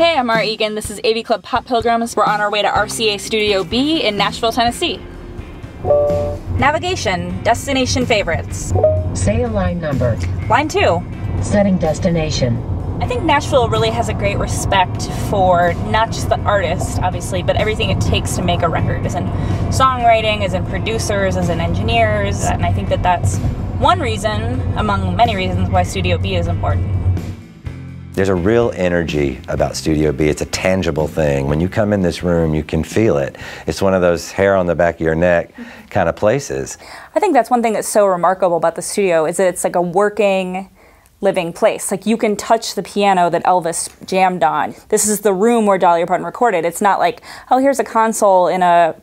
Hey, I'm Mara Egan. This is AV Club Pop Pilgrims. We're on our way to RCA Studio B in Nashville, Tennessee. Navigation, destination favorites. Say a line number. Line 2. Setting destination. I think Nashville really has a great respect for not just the artist, obviously, but everything it takes to make a record, as in songwriting, as in producers, as in engineers, and I think that that's one reason, among many reasons, why Studio B is important. There's a real energy about Studio B. It's a tangible thing. When you come in this room, you can feel it. It's one of those hair on the back of your neck kind of places. I think that's one thing that's so remarkable about the studio, is that it's like a working, living place. Like, you can touch the piano that Elvis jammed on. This is the room where Dolly Parton recorded. It's not like, oh, here's a console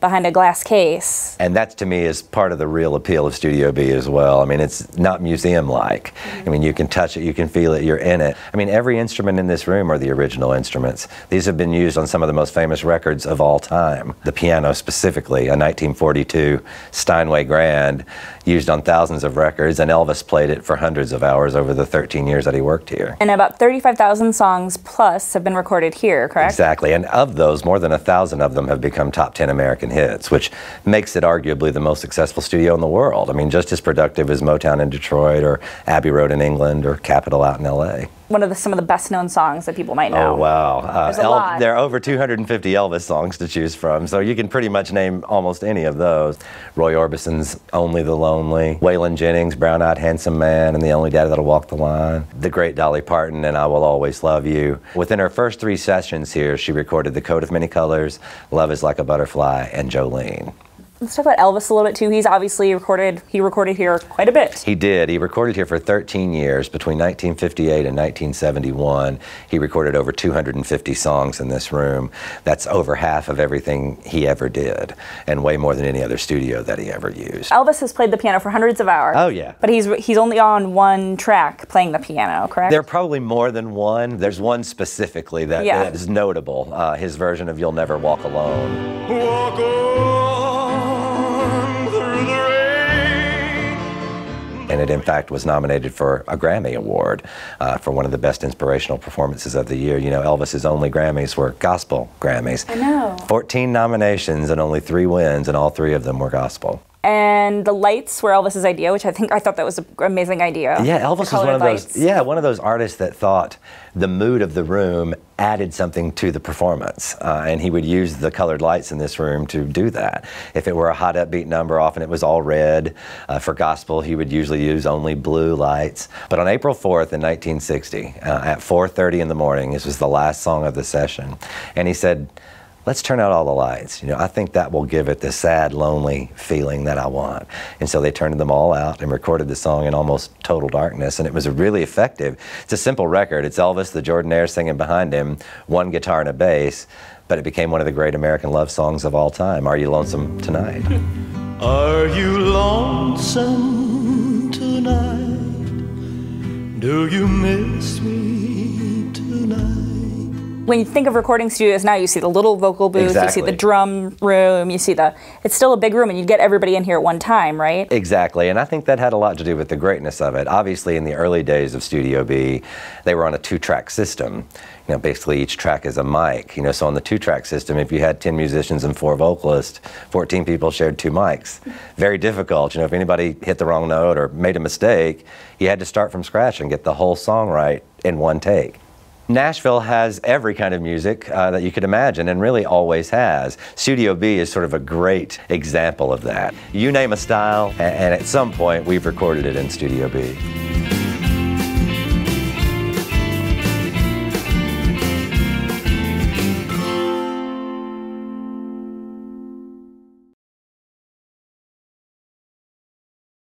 behind a glass case. And that, to me, is part of the real appeal of Studio B as well. I mean, it's not museum-like. I mean, you can touch it, you can feel it, you're in it. I mean, every instrument in this room are the original instruments. These have been used on some of the most famous records of all time. The piano specifically, a 1942 Steinway Grand, used on thousands of records, and Elvis played it for hundreds of hours over the 13 years that he worked here. And about 35,000 songs plus have been recorded here, correct? Exactly, and of those, more than 1,000 of them have become top 10 American hits, which makes it arguably the most successful studio in the world. I mean, just as productive as Motown in Detroit, or Abbey Road in England, or Capitol out in LA. Some of the best known songs that people might know. Oh, wow. There's a lot. There are over 250 Elvis songs to choose from, so you can pretty much name almost any of those. Roy Orbison's Only the Lonely, Waylon Jennings' Brown-Eyed Handsome Man and The Only Daddy That'll Walk the Line, the great Dolly Parton and I Will Always Love You. Within her first 3 sessions here, she recorded The Coat of Many Colors, Love is Like a Butterfly, and Jolene. Let's talk about Elvis a little bit too. He's obviously recorded here quite a bit. He did. He recorded here for 13 years. Between 1958 and 1971, he recorded over 250 songs in this room. That's over half of everything he ever did, and way more than any other studio that he ever used. Elvis has played the piano for hundreds of hours. Oh, yeah. But he's only on one track playing the piano, correct? There are probably more than one. There's one specifically that is notable, his version of You'll Never Walk Alone. Walk on. And it, in fact, was nominated for a Grammy Award for one of the best inspirational performances of the year. You know, Elvis's only Grammys were gospel Grammys. I know. 14 nominations and only 3 wins, and all 3 of them were gospel. And the lights were Elvis's idea, which I thought that was an amazing idea. Yeah, Elvis was one of those artists that thought the mood of the room added something to the performance, and he would use the colored lights in this room to do that. If it were a hot upbeat number, often it was all red. For gospel, he would usually use only blue lights. But on April 4th in 1960, at 4:30 in the morning, this was the last song of the session, and he said, let's turn out all the lights. You know, I think that will give it the sad, lonely feeling that I want. And so they turned them all out and recorded the song in almost total darkness, and it was really effective. It's a simple record. It's Elvis, the Jordanaires singing behind him, 1 guitar and a bass, but it became one of the great American love songs of all time. Are You Lonesome Tonight? Are you lonesome tonight? Do you miss me tonight? When you think of recording studios now, you see the little vocal booth, You see the drum room, you see it's still a big room, and you get everybody in here at one time, right? Exactly, and I think that had a lot to do with the greatness of it. Obviously, in the early days of Studio B, they were on a 2-track system. You know, basically each track is a mic. You know, so on the 2-track system, if you had 10 musicians and 4 vocalists, 14 people shared 2 mics. Very difficult. You know, if anybody hit the wrong note or made a mistake, you had to start from scratch and get the whole song right in one take. Nashville has every kind of music that you could imagine, and really always has. Studio B is sort of a great example of that. You name a style, and at some point we've recorded it in Studio B.